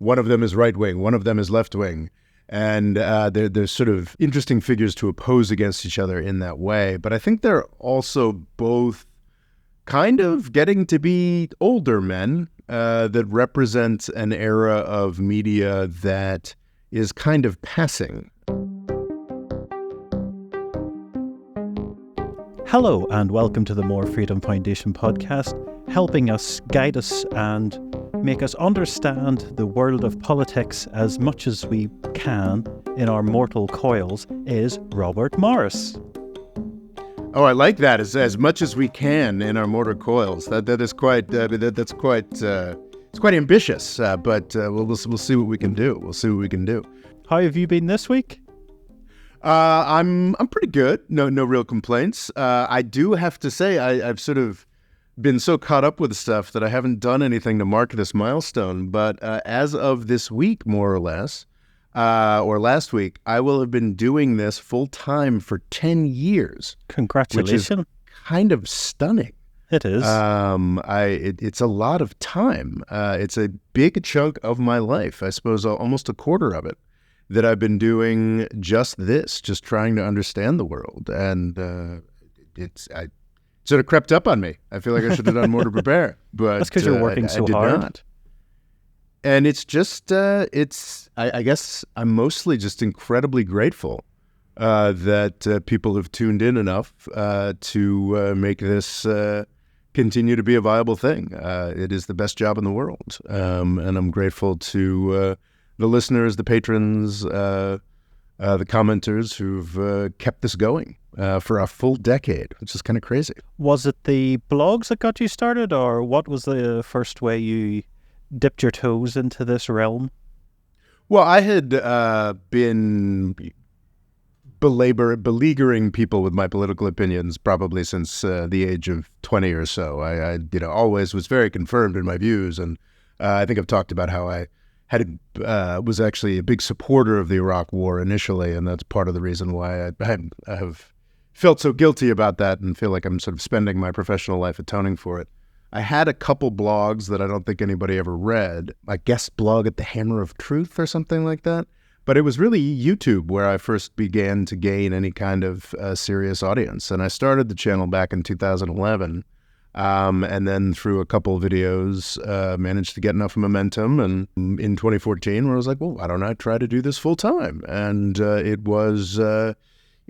one of them is right wing, one of them is left wing. And they're sort of interesting figures to oppose against each other in that way. But I think they're also both kind of getting to be older men that represent an era of media that is kind of passing. Hello and welcome to the More Freedom Foundation podcast, helping us, guide us and make us understand the world of politics as much as we can in our mortal coils is Robert Morris. Oh, I like that. As much as we can in our mortal coils. That is quite. That's quite. It's quite ambitious. But we'll see what we can do. We'll see what we can do. How have you been this week? I'm pretty good. No real complaints. I do have to say I've sort of been so caught up with stuff that I haven't done anything to mark this milestone. But as of this week, more or less, or last week, I will have been doing this full time for 10 years. Congratulations. Which is kind of stunning. It is. It's a lot of time. It's a big chunk of my life. I suppose almost a quarter of it that I've been doing just trying to understand the world. And it sort of crept up on me. I feel like I should have done more to prepare. But that's because you're working so hard. Not. And it's just, I guess I'm mostly just incredibly grateful that people have tuned in enough to make this continue to be a viable thing. It is the best job in the world. And I'm grateful to the listeners, the patrons, the commenters who've kept this going for a full decade, which is kind of crazy. Was it the blogs that got you started, or what was the first way you dipped your toes into this realm? Well, I had been beleaguering people with my political opinions probably since the age of 20 or so. I always was very confirmed in my views, and I think I've talked about how I was actually a big supporter of the Iraq War initially, and that's part of the reason why I have felt so guilty about that and feel like I'm sort of spending my professional life atoning for it. I had a couple blogs that I don't think anybody ever read. I guest blog at the Hammer of Truth or something like that. But it was really YouTube where I first began to gain any kind of serious audience. And I started the channel back in 2011. And then through a couple of videos, managed to get enough momentum. And in 2014, where I was like, well, why don't I try to do this full time? And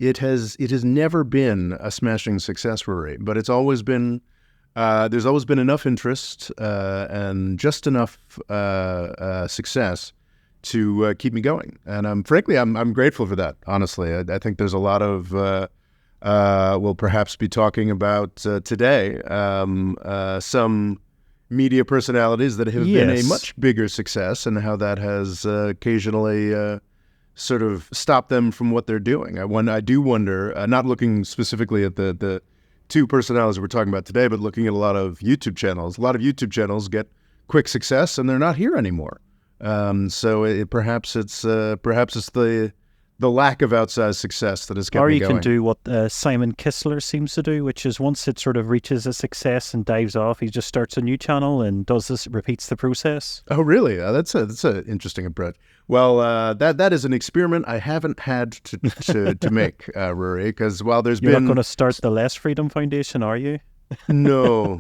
it has never been a smashing success story, but it's always been, there's always been enough interest and just enough success to keep me going. And I'm grateful for that, honestly. I think there's a lot of, we'll perhaps be talking about today, some media personalities that have been a much bigger success and how that has occasionally sort of stopped them from what they're doing. I do wonder, not looking specifically at the two personalities we're talking about today, but looking at a lot of YouTube channels. A lot of YouTube channels get quick success and they're not here anymore. So perhaps it's the lack of outsized success that has kept me going. Or you can do what Simon Kistler seems to do, which is once it sort of reaches a success and dives off, he just starts a new channel and repeats the process. Oh, really? That's an interesting approach. Well, that is an experiment I haven't had to make, Rory, because while You're not going to start the Less Freedom Foundation, are you? No.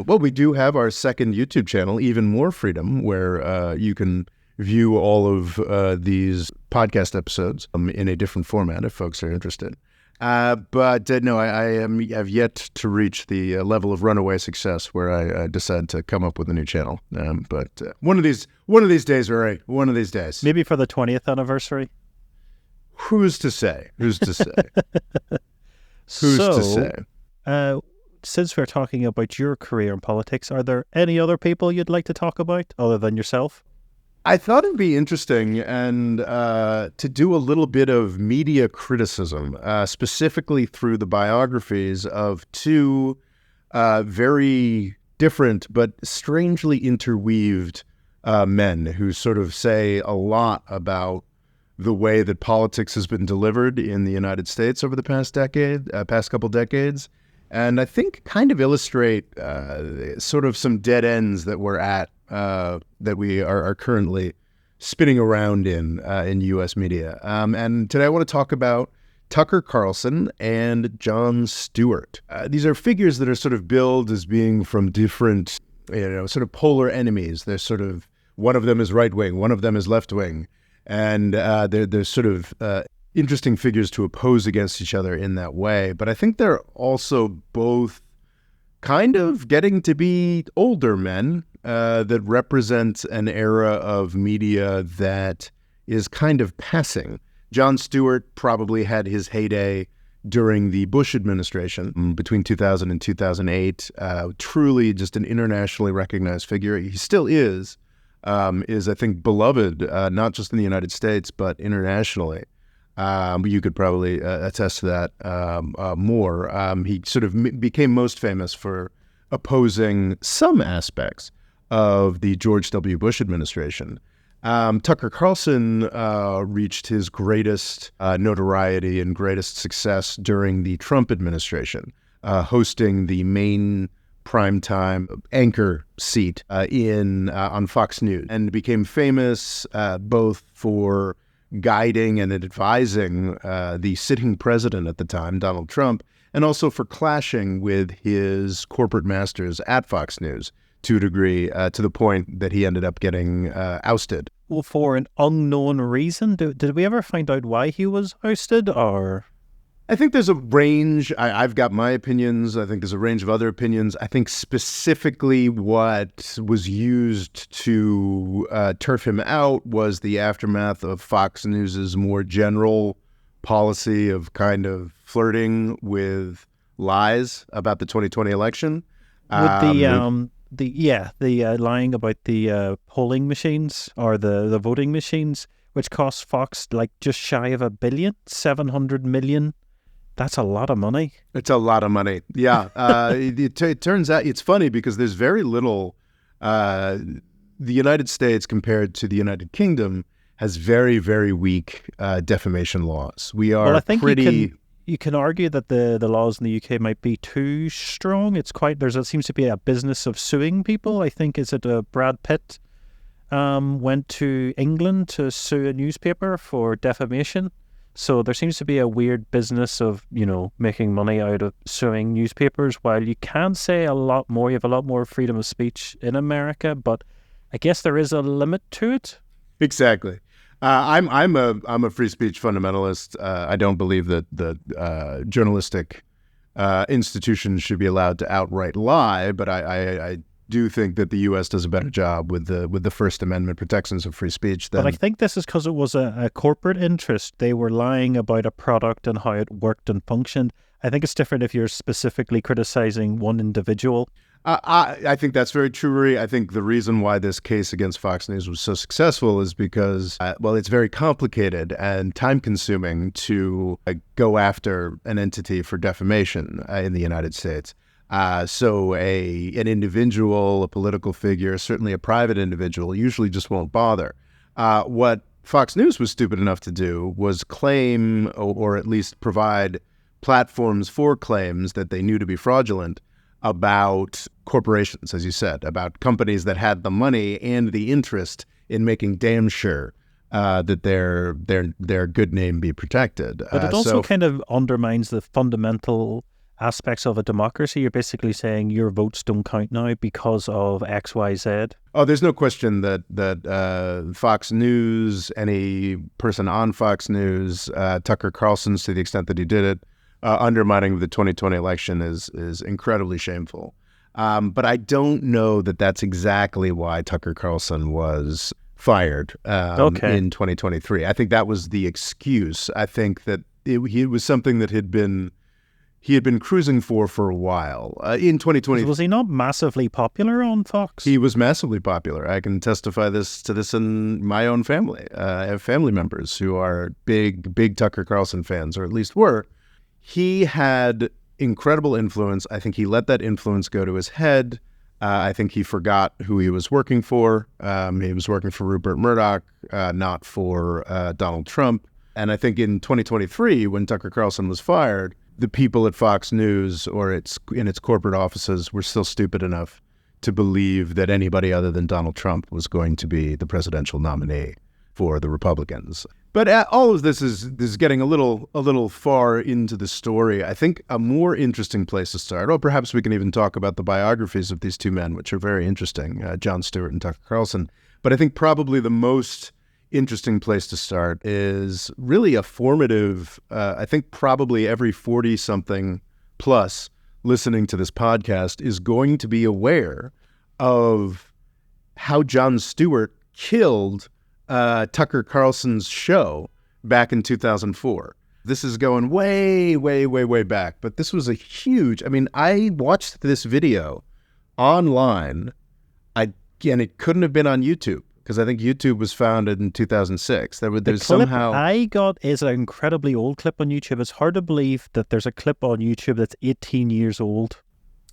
Well, we do have our second YouTube channel, Even More Freedom, where you can view all of these podcast episodes in a different format if folks are interested. But no, I have yet to reach the level of runaway success where I decide to come up with a new channel. But one of these days, Rory, one of these days. Maybe for the 20th anniversary. Who's to say? Who's to say? To say? Since we're talking about your career in politics, are there any other people you'd like to talk about other than yourself? I thought it'd be interesting and to do a little bit of media criticism, specifically through the biographies of two very different but strangely interweaved men who sort of say a lot about the way that politics has been delivered in the United States over the past couple decades. And I think kind of illustrate sort of some dead ends that we're at that we are currently spinning around in U.S. media. And today I want to talk about Tucker Carlson and Jon Stewart. These are figures that are sort of billed as being from different, sort of polar enemies. They're sort of, one of them is right wing, one of them is left wing, and they're sort of interesting figures to oppose against each other in that way. But I think they're also both kind of getting to be older men that represent an era of media that is kind of passing. Jon Stewart probably had his heyday during the Bush administration between 2000 and 2008. Truly just an internationally recognized figure. He still is I think, beloved, not just in the United States, but internationally. You could probably attest to that more. He sort of became most famous for opposing some aspects of the George W. Bush administration. Tucker Carlson reached his greatest notoriety and greatest success during the Trump administration, hosting the main primetime anchor seat on Fox News, and became famous both for guiding and advising the sitting president at the time, Donald Trump, and also for clashing with his corporate masters at Fox News to a degree, to the point that he ended up getting ousted. Well, for an unknown reason? Did we ever find out why he was ousted, or...? I think there's a range. I've got my opinions. I think there's a range of other opinions. I think specifically what was used to turf him out was the aftermath of Fox News's more general policy of kind of flirting with lies about the 2020 election. With the lying about the polling machines or the voting machines, which cost Fox like just shy of $1 billion, 700 million. That's a lot of money. It's a lot of money. Yeah. It turns out it's funny because there's very little. The United States compared to the United Kingdom has very, very weak defamation laws. We are You can argue that the laws in the UK might be too strong. It seems to be a business of suing people. I think, Brad Pitt went to England to sue a newspaper for defamation. So there seems to be a weird business of, making money out of suing newspapers, while you can say a lot more. You have a lot more freedom of speech in America, but I guess there is a limit to it. Exactly. I'm a free speech fundamentalist. I don't believe that the journalistic institutions should be allowed to outright lie, but I do think that the U.S. does a better job with the First Amendment protections of free speech. But I think this is because it was a corporate interest. They were lying about a product and how it worked and functioned. I think it's different if you're specifically criticizing one individual. I think that's very true, Marie. I think the reason why this case against Fox News was so successful is because, it's very complicated and time-consuming to go after an entity for defamation in the United States. So an individual, a political figure, certainly a private individual, usually just won't bother. What Fox News was stupid enough to do was claim, or at least provide platforms for claims that they knew to be fraudulent about corporations, as you said, about companies that had the money and the interest in making damn sure that their good name be protected. But it also kind of undermines the fundamental aspects of a democracy. You're basically saying your votes don't count now because of X, Y, Z. Oh, there's no question that Fox News, any person on Fox News, Tucker Carlson, to the extent that he did it, undermining the 2020 election is incredibly shameful. But I don't know that that's exactly why Tucker Carlson was fired in 2023. I think that was the excuse. I think that it was something that he had been cruising for a while. In 2020, was he not massively popular on Fox? He was massively popular. I can testify to this in my own family. I have family members who are big Tucker Carlson fans, or at least were. He had incredible influence. I think he let that influence go to his head. I think he forgot who he was working for. He was working for Rupert Murdoch, not for Donald Trump. And I think in 2023, when Tucker Carlson was fired, the people at Fox News or in its corporate offices were still stupid enough to believe that anybody other than Donald Trump was going to be the presidential nominee for the Republicans. But all of this is getting a little far into the story. I think a more interesting place to start, or perhaps we can even talk about the biographies of these two men, which are very interesting, Jon Stewart and Tucker Carlson. But I think probably the most interesting place to start is really a formative, I think probably every 40-something plus listening to this podcast is going to be aware of how Jon Stewart killed Tucker Carlson's show back in 2004. This is going way, way, way, way back, but this was a huge, I watched this video online, and it couldn't have been on YouTube, because I think YouTube was founded in 2006. There's somehow... I got is an incredibly old clip on YouTube. It's hard to believe that there's a clip on YouTube that's 18 years old.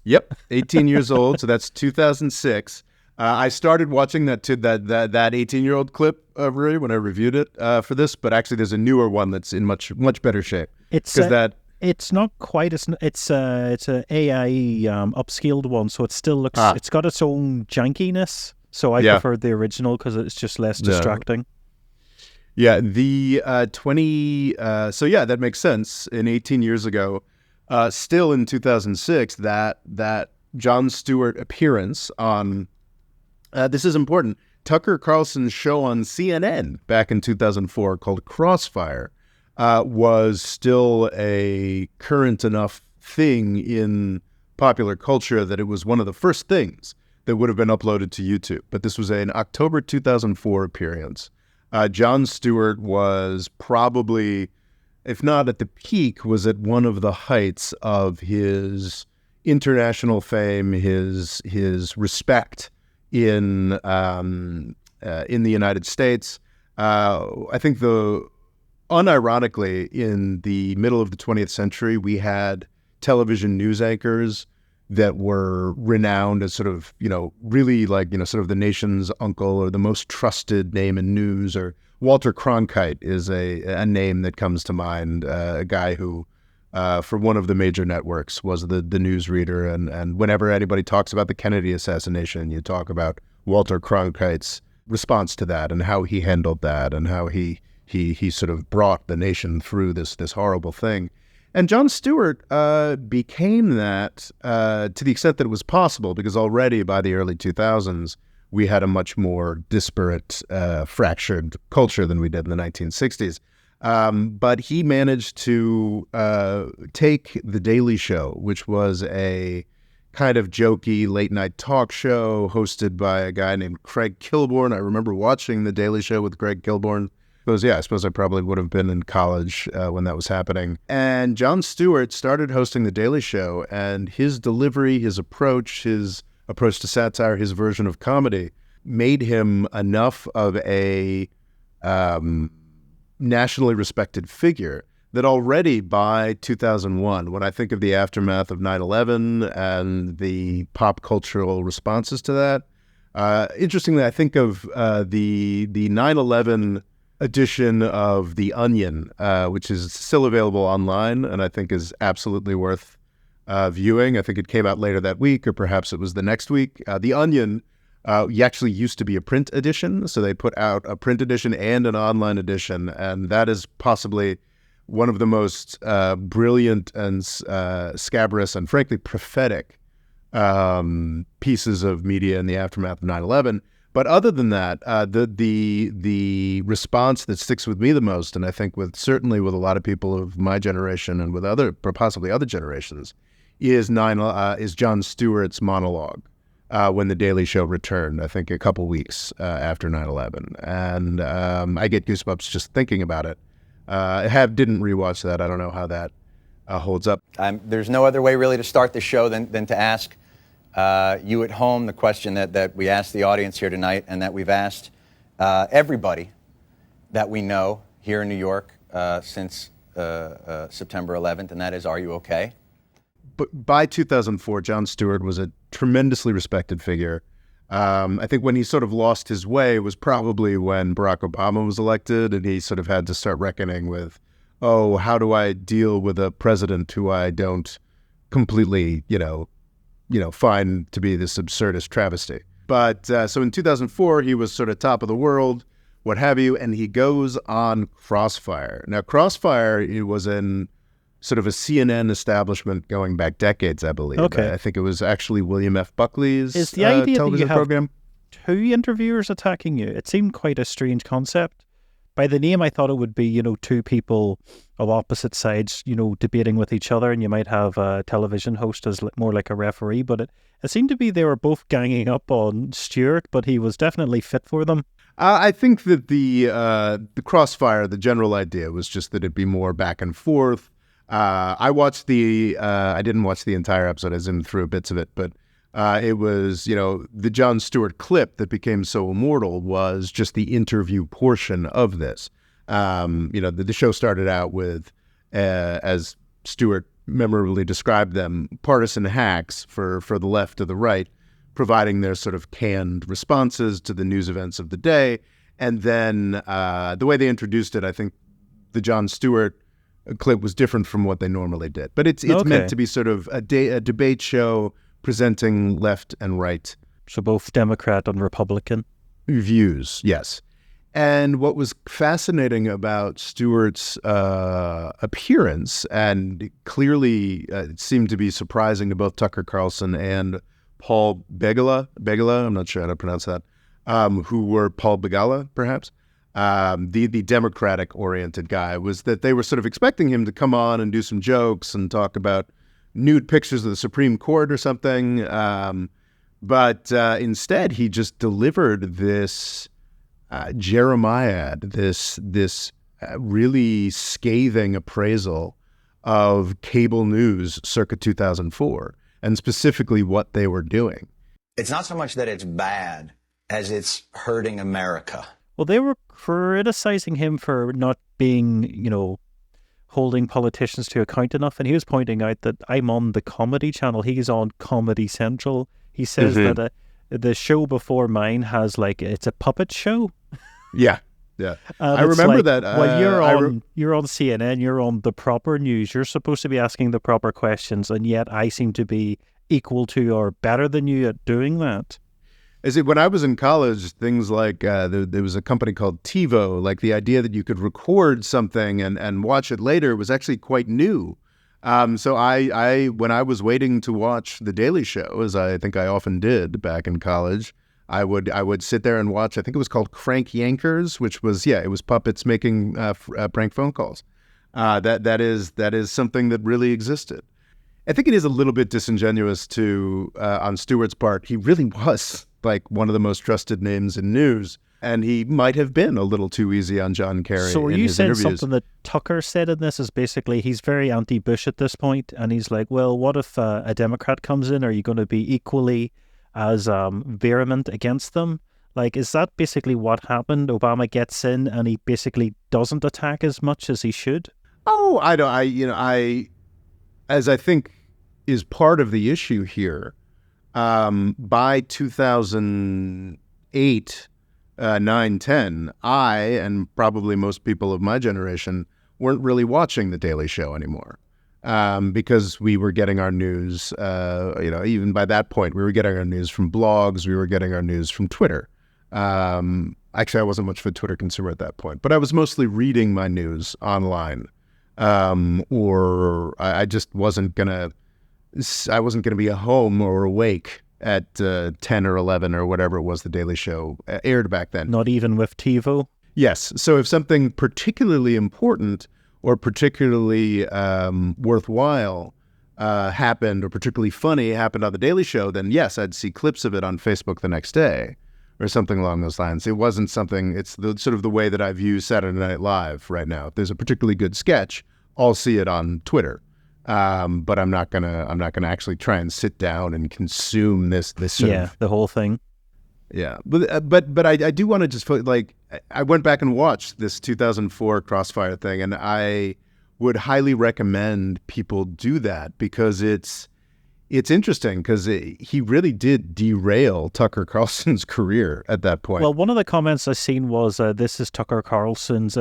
Yep, 18 years old, so that's 2006. I started watching that 18-year-old clip, Rui, when I reviewed it for this, but actually there's a newer one that's in much better shape. It's not quite as it's an AI upscaled one, so it still looks it's got its own jankiness. So I preferred the original because it's just less distracting. Yeah, the 20. So yeah, that makes sense. 18 years ago, still in 2006, that Jon Stewart appearance on. This is important. Tucker Carlson's show on CNN back in 2004 called Crossfire was still a current enough thing in popular culture that it was one of the first things that would have been uploaded to YouTube. But this was an October 2004 appearance. Jon Stewart was probably, if not at the peak, was at one of the heights of his international fame, his respect in the United States. I think unironically, in the middle of the 20th century, we had television news anchors that were renowned as sort of, really like, sort of the nation's uncle or the most trusted name in news. Or Walter Cronkite is a name that comes to mind, a guy who, for one of the major networks, was the news reader. And whenever anybody talks about the Kennedy assassination, you talk about Walter Cronkite's response to that and how he handled that and how he sort of brought the nation through this horrible thing. And Jon Stewart became that to the extent that it was possible, because already by the early 2000s, we had a much more disparate, fractured culture than we did in the 1960s. But he managed to take The Daily Show, which was a kind of jokey late-night talk show hosted by a guy named Craig Kilborn. I remember watching The Daily Show with Craig Kilborn. I suppose I probably would have been in college when that was happening. And Jon Stewart started hosting The Daily Show, and his delivery, his approach to satire, his version of comedy made him enough of a nationally respected figure that already by 2001, when I think of the aftermath of 9/11 and the pop cultural responses to that, interestingly, I think of the 9/11 edition of The Onion, which is still available online and I think is absolutely worth viewing. I think it came out later that week, or perhaps it was the next week. The Onion actually used to be a print edition, so they put out a print edition and an online edition, and that is possibly one of the most brilliant and scabrous and frankly prophetic pieces of media in the aftermath of 9/11. But other than that, the response that sticks with me the most, and I think certainly with a lot of people of my generation and with possibly other generations, is Jon Stewart's monologue when The Daily Show returned, I think a couple weeks after 9/11. And I get goosebumps just thinking about it. I didn't rewatch that. I don't know how that holds up. There's no other way really to start the show than to ask you at home the question that we asked the audience here tonight, and that we've asked everybody that we know here in New York since September 11th, and that is, are you okay? But by 2004, Jon Stewart was a tremendously respected figure. I think when he sort of lost his way was probably when Barack Obama was elected, and he sort of had to start reckoning with, how do I deal with a president who I don't completely, find to be this absurdist travesty. But so in 2004, he was sort of top of the world, what have you, and he goes on Crossfire. Now, Crossfire, it was in sort of a CNN establishment going back decades, I believe. Okay. I think it was actually William F. Buckley's Is the idea that television you have program. 2 interviewers attacking you? It seemed quite a strange concept. By the name, I thought it would be, 2 people of opposite sides, debating with each other, and you might have a television host as more like a referee, but it seemed to be they were both ganging up on Stewart, but he was definitely fit for them. I think that the Crossfire, the general idea was just that it'd be more back and forth. I didn't watch the entire episode. I zoomed through bits of it, but it was, the Jon Stewart clip that became so immortal was just the interview portion of this. The show started out with, as Stewart memorably described them, partisan hacks for the left or the right, providing their sort of canned responses to the news events of the day. And then the way they introduced it, I think the Jon Stewart clip was different from what they normally did. But it's Okay. meant to be sort of a debate show presenting left and right So both Democrat and Republican. views, yes. And what was fascinating about Stewart's appearance, and clearly it seemed to be surprising to both Tucker Carlson and Paul Begala, I'm not sure how to pronounce that, who were Paul Begala, perhaps, the Democratic-oriented guy, was that they were sort of expecting him to come on and do some jokes and talk about nude pictures of the Supreme Court or something. But instead, he just delivered this Jeremiad, this really scathing appraisal of cable news circa 2004, and specifically what they were doing. It's not so much that it's bad as it's hurting America. Well, they were criticizing him for not being, holding politicians to account enough. And he was pointing out that I'm on the Comedy Channel. He's on Comedy Central. He says that the show before mine has it's a puppet show. Yeah. Yeah. And I it's remember like, that. Well, you're on CNN, you're on the proper news, you're supposed to be asking the proper questions, and yet I seem to be equal to or better than you at doing that. When I was in college, things like there was a company called TiVo, like the idea that you could record something and watch it later was actually quite new. So when I was waiting to watch The Daily Show, as I think I often did back in college, I would sit there and watch. I think it was called Crank Yankers, which was it was puppets making prank phone calls. That is something that really existed. I think it is a little bit disingenuous on Stewart's part. He really was one of the most trusted names in news, and he might have been a little too easy on John Kerry. So are in you his saying interviews. something that Tucker said in this is basically he's very anti-Bush at this point, and he's like, well, what if a Democrat comes in? Are you going to be equally as vehement against them? Is that basically what happened? Obama gets in and he basically doesn't attack as much as he should? Oh, as I think is part of the issue here, by 2008, 9, 10, I, and probably most people of my generation, weren't really watching The Daily Show anymore. Because we were getting our news, even by that point, we were getting our news from blogs, we were getting our news from Twitter. Actually, I wasn't much of a Twitter consumer at that point, but I was mostly reading my news online. Or I just wasn't gonna be at home or awake at 10 or 11 or whatever it was The Daily Show aired back then. Not even with TiVo? Yes. So if something particularly important or particularly worthwhile happened, or particularly funny happened on The Daily Show, then yes, I'd see clips of it on Facebook the next day or something along those lines. It wasn't something, it's sort of the way that I view Saturday Night Live right now. If there's a particularly good sketch, I'll see it on Twitter. But I'm not gonna actually try and sit down and consume this sort of, the whole thing. Yeah, but I do want to just put, I went back and watched this 2004 Crossfire thing, and I would highly recommend people do that because it's interesting because he really did derail Tucker Carlson's career at that point. Well, one of the comments I seen was this is Tucker Carlson's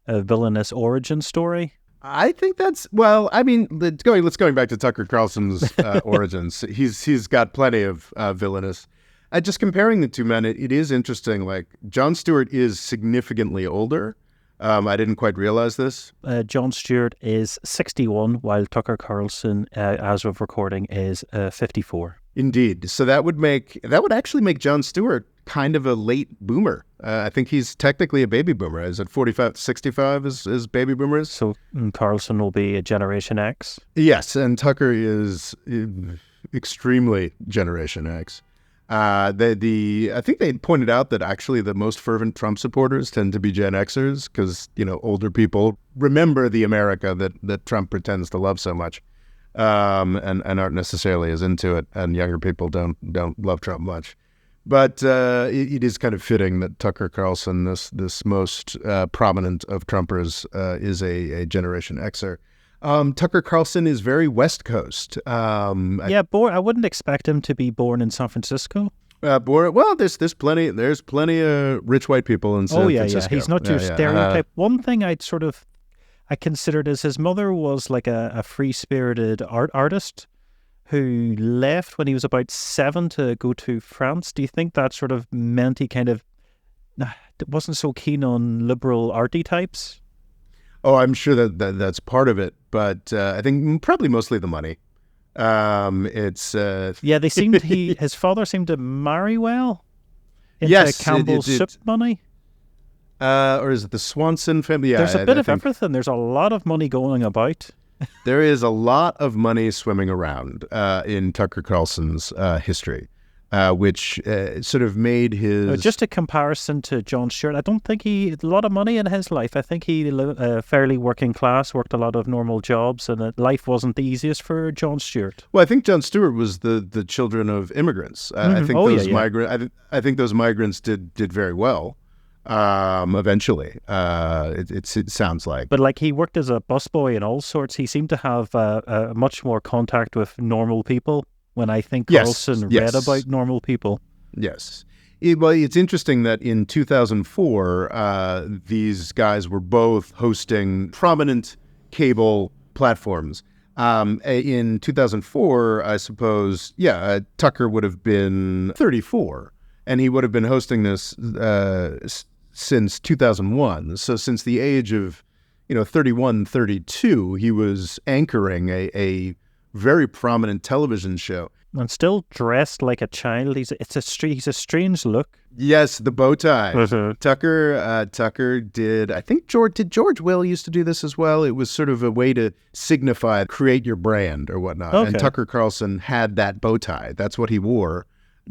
villainous origin story. I think that's, well, I mean, let's going back to Tucker Carlson's origins. He's got plenty of villainous. Just comparing the two men, it is interesting. Like, Jon Stewart is significantly older. I didn't quite realize this. Jon Stewart is 61, while Tucker Carlson, as of recording, is 54. Indeed. So that would actually make Jon Stewart kind of a late boomer. I think he's technically a baby boomer. Is it 45 to 65 is baby boomers? So Carlson will be a Generation X? Yes, and Tucker is extremely Generation X. I think they pointed out that actually the most fervent Trump supporters tend to be Gen Xers because, older people remember the America that Trump pretends to love so much, and aren't necessarily as into it, and younger people don't love Trump much. But it is kind of fitting that Tucker Carlson, this most prominent of Trumpers, is a Generation Xer. Tucker Carlson is very West Coast. I wouldn't expect him to be born in San Francisco. There's plenty of rich white people in San Francisco. Yeah. He's not your stereotype. One thing I considered is his mother was like a free-spirited artist who left when he was about 7 to go to France. Do you think that sort of meant he kind of wasn't so keen on liberal arty types? Oh, I'm sure that's part of it, but I think probably mostly the money. They seemed his father seemed to marry well into Campbell's soup money. Or is it the Swanson family? Yeah, there's a bit of everything. There's a lot of money going about. There is a lot of money swimming around in Tucker Carlson's history. Which sort of made his... Just a comparison to Jon Stewart, I don't think he had a lot of money in his life. I think he lived fairly working class, worked a lot of normal jobs, and that life wasn't the easiest for Jon Stewart. Well, I think Jon Stewart was the children of immigrants. I think those migrants did very well. Eventually, it sounds like. But like he worked as a busboy and all sorts. He seemed to have much more contact with normal people. When I think Carlson read about normal people. Yes. It's interesting that in 2004, these guys were both hosting prominent cable platforms. In 2004, I suppose, Tucker would have been 34, and he would have been hosting this since 2001. So since the age of, 31, 32, he was anchoring a very prominent television show. And still dressed like a child. He's a strange look. Yes, the bow tie. Mm-hmm. Tucker did, I think George Will used to do this as well. It was sort of a way to signify, create your brand or whatnot. Okay. And Tucker Carlson had that bow tie. That's what he wore,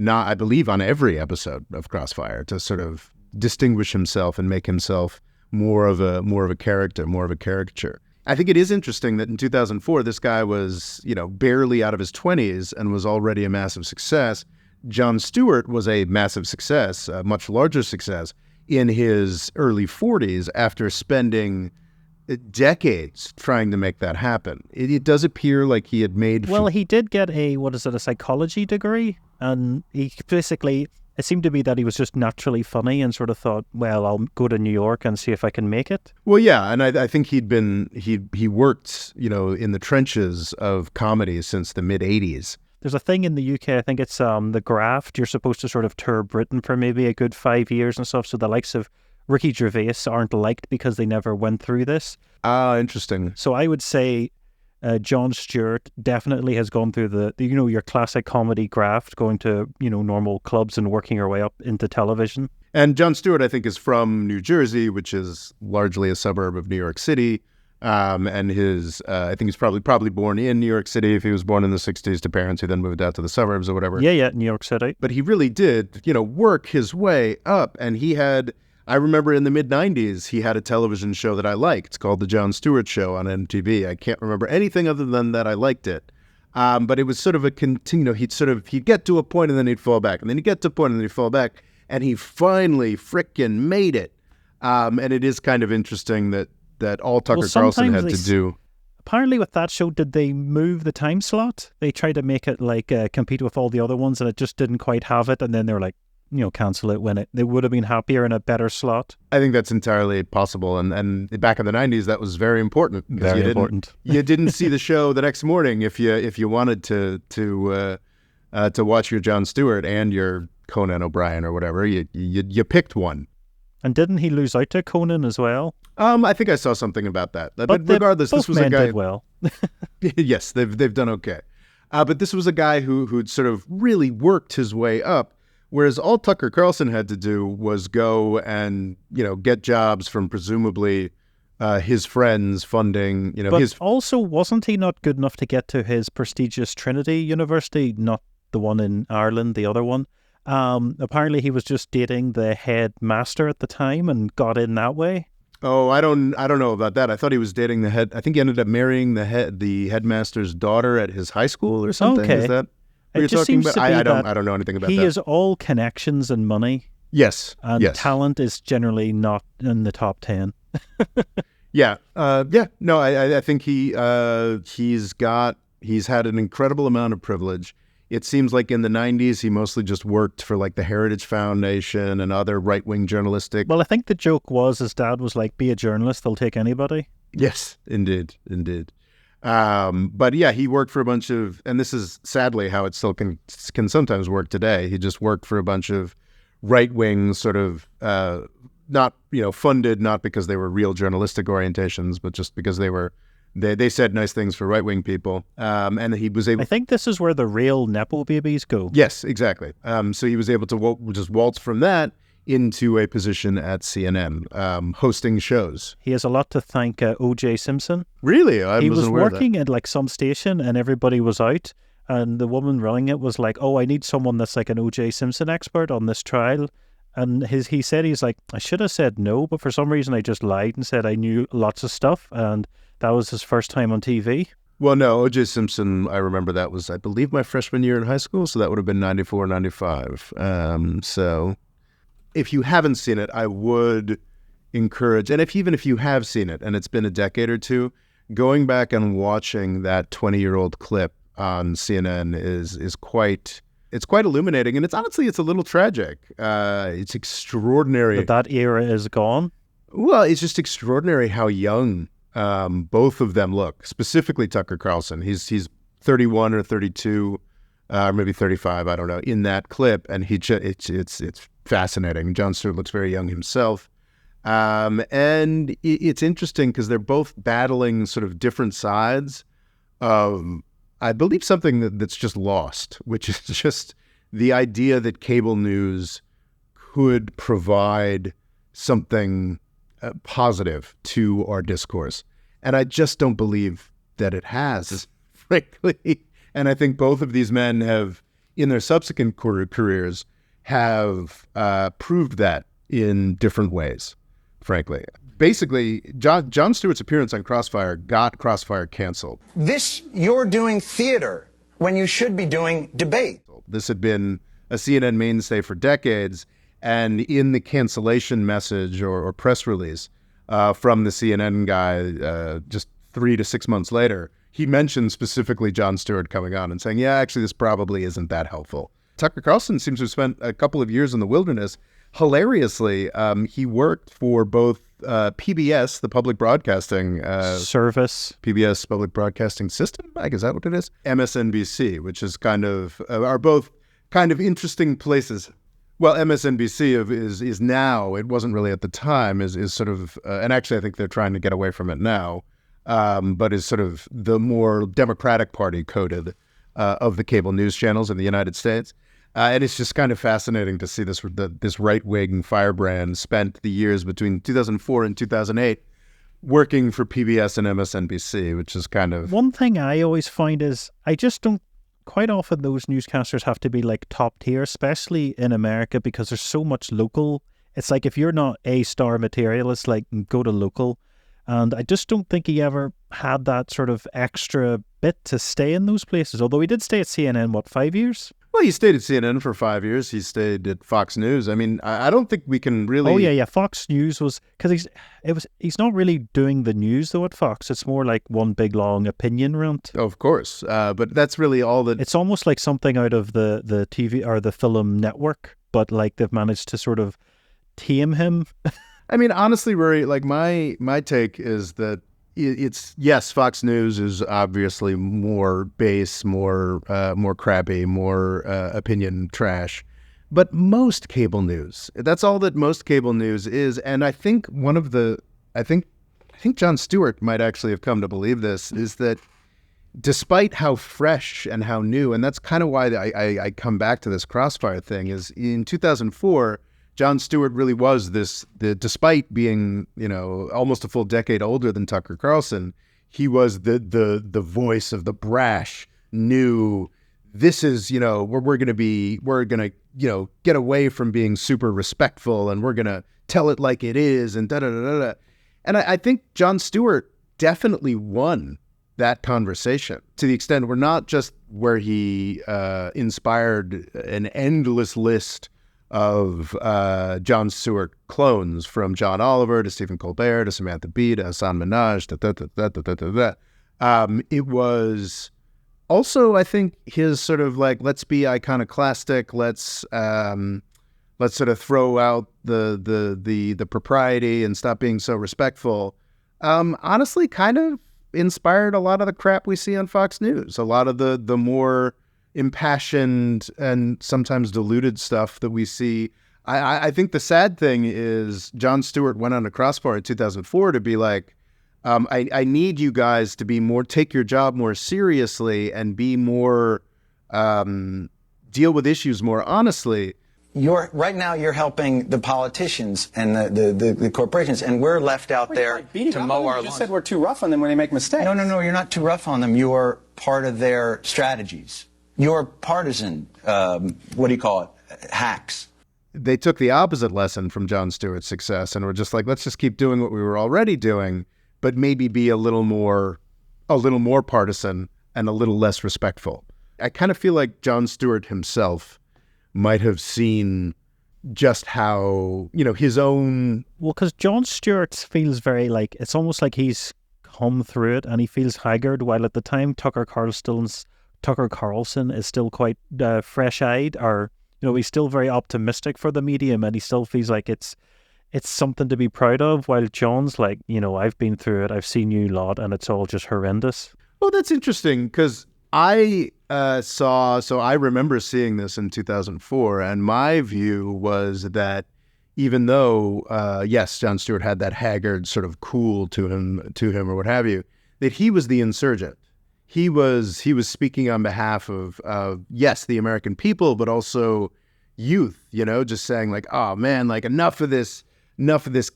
I believe, on every episode of Crossfire to sort of distinguish himself and make himself more of a character, more of a caricature. I think it is interesting that in 2004, this guy was, barely out of his 20s and was already a massive success. Jon Stewart was a massive success, a much larger success, in his early 40s after spending decades trying to make that happen. It does appear like he had made... Well, he did get a psychology degree, and he basically... It seemed to be that he was just naturally funny and sort of thought, well, I'll go to New York and see if I can make it. Well, yeah, and I think he worked, in the trenches of comedy since the mid-'80s. There's a thing in the UK, I think it's The Graft. You're supposed to sort of tour Britain for maybe a good 5 years and stuff, so the likes of Ricky Gervais aren't liked because they never went through this. Ah, interesting. So I would say... Jon Stewart definitely has gone through the your classic comedy graft, going to, normal clubs and working your way up into television. And Jon Stewart, I think, is from New Jersey, which is largely a suburb of New York City. And I think he's probably born in New York City if he was born in the 60s to parents who then moved out to the suburbs or whatever. Yeah, New York City. But he really did, work his way up. And he had... I remember in the mid-'90s, he had a television show that I liked. It's called The Jon Stewart Show on MTV. I can't remember anything other than that I liked it. But it was sort of a he'd get to a point and then he'd fall back. And then he'd get to a point and then he'd fall back. And he finally frickin' made it. And it is kind of interesting that all Tucker Carlson had to do. Apparently with that show, did they move the time slot? They tried to make it compete with all the other ones and it just didn't quite have it. And then they were like, cancel it when they would have been happier in a better slot. I think that's entirely possible. And back in the 90s, that was very important. Very important. You didn't see the show the next morning if you wanted to watch your Jon Stewart and your Conan O'Brien or whatever. You picked one. And didn't he lose out to Conan as well? I think I saw something about that. But they, regardless, both this was men a guy. Did well. Yes, they've done okay. But this was a guy who'd sort of really worked his way up, whereas all Tucker Carlson had to do was go and get jobs from presumably his friends funding. But also, wasn't he not good enough to get to his prestigious Trinity University, not the one in Ireland, the other one? Apparently, he was just dating the headmaster at the time and got in that way. Oh, I don't know about that. I thought he was dating the head. I think he ended up marrying the headmaster's daughter at his high school or something. Okay. Is that what you're It just talking seems about? to be I that don't know anything about that. he is all connections and money, Yes. and yes. talent is generally not in the top 10. Yeah. No, I think he's had an incredible amount of privilege. It seems like in the 90s, he mostly just worked for like the Heritage Foundation and other right-wing journalistic. Well, I think the joke was his dad was like, be a journalist, they'll take anybody. Yes, indeed. But yeah, he worked for a bunch of, and this is sadly how it still can sometimes work today. He just worked for a bunch of right-wing sort of, not, funded, not because they were real journalistic orientations, but just because they said nice things for right-wing people. And he was able... I think this is where the real Nepo babies go. Yes, exactly. So he was able to just waltz from that into a position at CNN, hosting shows. He has a lot to thank O.J. Simpson. Really? He was working at like some station and everybody was out, and the woman running it was like, oh, I need someone that's like an O.J. Simpson expert on this trial. And he said, he's like, I should have said no, but for some reason I just lied and said I knew lots of stuff, and that was his first time on TV. Well, no, O.J. Simpson, I remember that was, I believe, my freshman year in high school, so that would have been 94, 95. So if you haven't seen it, I would encourage, and even if you have seen it, and it's been a decade or two, going back and watching that 20-year-old clip on CNN is quite... It's quite illuminating, and it's a little tragic. It's extraordinary. That era is gone? Well, it's just extraordinary how young both of them look, specifically Tucker Carlson. He's 31 or 32, maybe 35, I don't know, in that clip, and it's fascinating. Jon Stewart looks very young himself. And it's interesting because they're both battling sort of different sides of, I believe, something that's just lost, which is just the idea that cable news could provide something positive to our discourse. And I just don't believe that it has, frankly. And I think both of these men have, in their subsequent careers, have proved that in different ways, frankly. Basically, Jon Stewart's appearance on Crossfire got Crossfire canceled. You're doing theater when you should be doing debate. This had been a CNN mainstay for decades, and in the cancellation message or press release from the CNN guy just 3 to 6 months later, he mentioned specifically Jon Stewart coming on and saying, yeah, actually, this probably isn't that helpful. Tucker Carlson seems to have spent a couple of years in the wilderness. Hilariously, he worked for both PBS, the public broadcasting service, PBS public broadcasting system, I guess, is that what it is? MSNBC, which is are both kind of interesting places. Well, MSNBC is now, it wasn't really at the time, is sort of, and actually I think they're trying to get away from it now, but is sort of the more Democratic Party coded of the cable news channels in the United States. And it's just kind of fascinating to see this right-wing firebrand spent the years between 2004 and 2008 working for PBS and MSNBC, which is kind of... One thing I always find is I just don't... Quite often those newscasters have to be like top tier, especially in America, because there's so much local. It's like if you're not A-star material, it's like go to local. And I just don't think he ever had that sort of extra bit to stay in those places. Although he did stay at CNN, 5 years? Well, he stayed at CNN for 5 years. He stayed at Fox News. I mean, I don't think we can really... Oh, yeah. Fox News was... Because he's not really doing the news, though, at Fox. It's more like one big, long opinion rant. Oh, of course. But that's really all that... It's almost like something out of the TV or the film Network, but like they've managed to sort of tame him. I mean, honestly, Rory, like my take is that it's yes, Fox News is obviously more base, more crappy, more opinion trash, but most cable news, that's all that most cable news is. And I think I think Jon Stewart might actually have come to believe this, is that despite how fresh and how new, and that's kind of why I come back to this Crossfire thing, is in 2004, Jon Stewart really was despite being, almost a full decade older than Tucker Carlson, he was the voice of the brash, new, this is, we're going to, get away from being super respectful, and we're going to tell it like it is, and da-da-da-da-da. And I think Jon Stewart definitely won that conversation, to the extent we're not just where he inspired an endless list of Jon Stewart clones, from John Oliver to Stephen Colbert to Samantha Bee to Hassan Minhaj it was also, I think, his sort of like, let's be iconoclastic, let's sort of throw out the propriety and stop being so respectful. Honestly, kind of inspired a lot of the crap we see on Fox News, a lot of the more impassioned and sometimes diluted stuff that we see. I think the sad thing is Jon Stewart went on to Crossfire in 2004 to be like, I need you guys to be more, take your job more seriously and be more, deal with issues more honestly. Right now you're helping the politicians and the corporations, and we're left out there to mow our lawns. You just said we're too rough on them when they make mistakes. No, you're not too rough on them. You're part of their strategies. You're partisan, hacks. They took the opposite lesson from Jon Stewart's success and were just like, let's just keep doing what we were already doing, but maybe be a little more partisan and a little less respectful. I kind of feel like Jon Stewart himself might have seen just how, his own... Well, because Jon Stewart feels very like, it's almost like he's come through it and he feels haggard, while at the time Tucker Carlson is still quite fresh-eyed, or, he's still very optimistic for the medium, and he still feels like it's something to be proud of, while Jon's like, I've been through it, I've seen you lot, and it's all just horrendous. Well, that's interesting, because I remember seeing this in 2004, and my view was that even though, yes, Jon Stewart had that haggard sort of cool to him or what have you, that he was the insurgent. He was speaking on behalf of, yes, the American people, but also youth, just saying like, oh man, like enough of this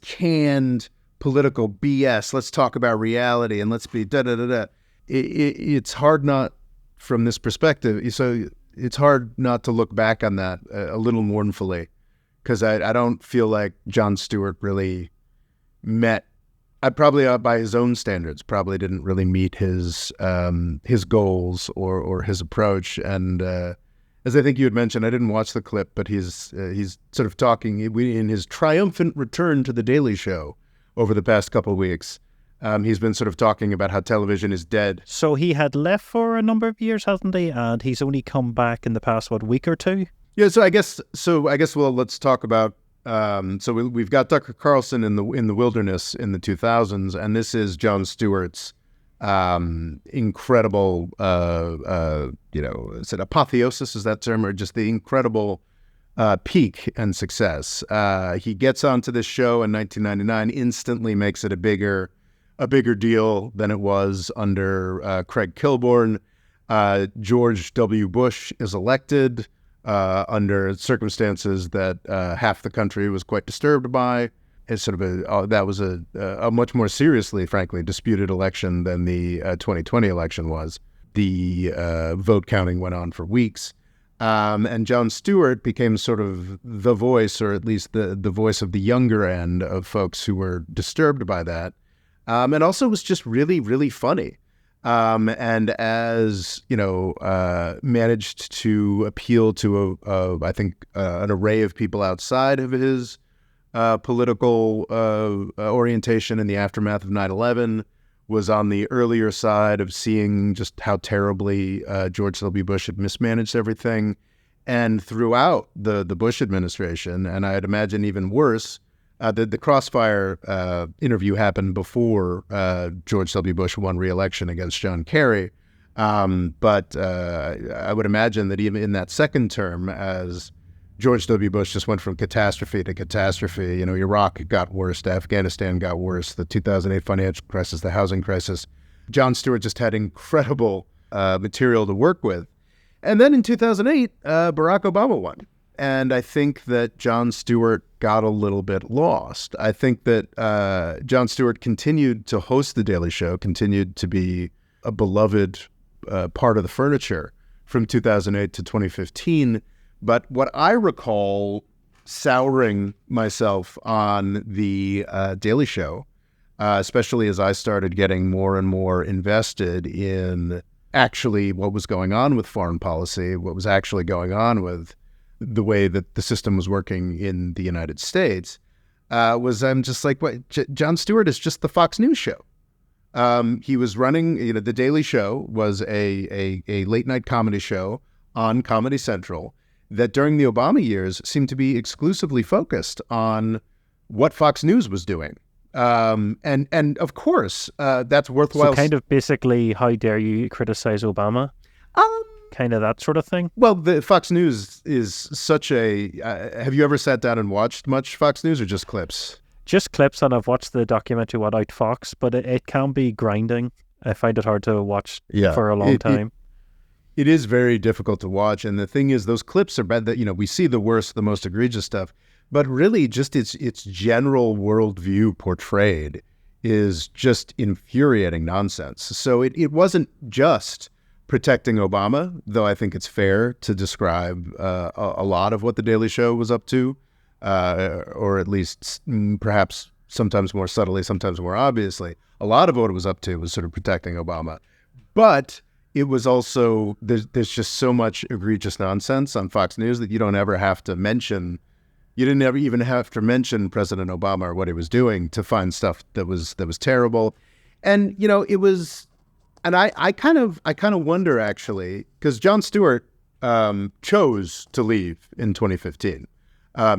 canned political BS. Let's talk about reality and let's be da-da-da-da. It's hard not, from this perspective, so it's hard not to look back on that a little mournfully, because I don't feel like Jon Stewart really met, probably by his own standards, probably didn't really meet his goals or his approach. And as I think you had mentioned, I didn't watch the clip, but he's sort of talking in his triumphant return to The Daily Show over the past couple of weeks. He's been sort of talking about how television is dead. So he had left for a number of years, hasn't he? And he's only come back in the past, week or two? Yeah, so I guess well, let's talk about, so we've got Tucker Carlson in the wilderness in the 2000s, and this is Jon Stewart's incredible, is it apotheosis, is that term, or just the incredible peak and success. He gets onto this show in 1999, instantly makes it a bigger deal than it was under Craig Kilborn. George W. Bush is elected under circumstances that half the country was quite disturbed by. It's sort of that was a much more seriously, frankly, disputed election than the 2020 election was. The vote counting went on for weeks. And Jon Stewart became sort of the voice, or at least the voice of the younger end of folks who were disturbed by that. And also was just really, really funny. And as, managed to appeal to, I think, an array of people outside of his political orientation in the aftermath of 9/11, was on the earlier side of seeing just how terribly George W. Bush had mismanaged everything. And throughout the Bush administration, and I'd imagine even worse, the Crossfire interview happened before George W. Bush won re-election against John Kerry. But I would imagine that even in that second term, as George W. Bush just went from catastrophe to catastrophe, Iraq got worse, Afghanistan got worse, the 2008 financial crisis, the housing crisis. Jon Stewart just had incredible material to work with. And then in 2008, Barack Obama won. And I think that Jon Stewart got a little bit lost. I think that Jon Stewart continued to host The Daily Show, continued to be a beloved part of the furniture from 2008 to 2015. But what I recall souring myself on The Daily Show, especially as I started getting more and more invested in actually what was going on with foreign policy, what was actually going on with the way that the system was working in the United States, was I'm just like, what? Jon Stewart is just the Fox News show. He was running, The Daily Show was a late night comedy show on Comedy Central that during the Obama years seemed to be exclusively focused on what Fox News was doing. And of course, that's worthwhile. So kind of basically, how dare you criticize Obama? Kind of that sort of thing? Well, the Fox News is such a... have you ever sat down and watched much Fox News or just clips? Just clips, and I've watched the documentary What Out Fox, but it can be grinding. I find it hard to watch for a long time. It is very difficult to watch, and the thing is, those clips are bad. That we see the worst, the most egregious stuff, but really, just its general worldview portrayed is just infuriating nonsense. So it wasn't just protecting Obama, though I think it's fair to describe a lot of what The Daily Show was up to, or at least perhaps sometimes more subtly, sometimes more obviously. A lot of what it was up to was sort of protecting Obama. But it was also, there's just so much egregious nonsense on Fox News that you don't ever have to mention. You didn't ever even have to mention President Obama or what he was doing to find stuff that was terrible. And, it was... And I kind of wonder, actually, because Jon Stewart chose to leave in 2015.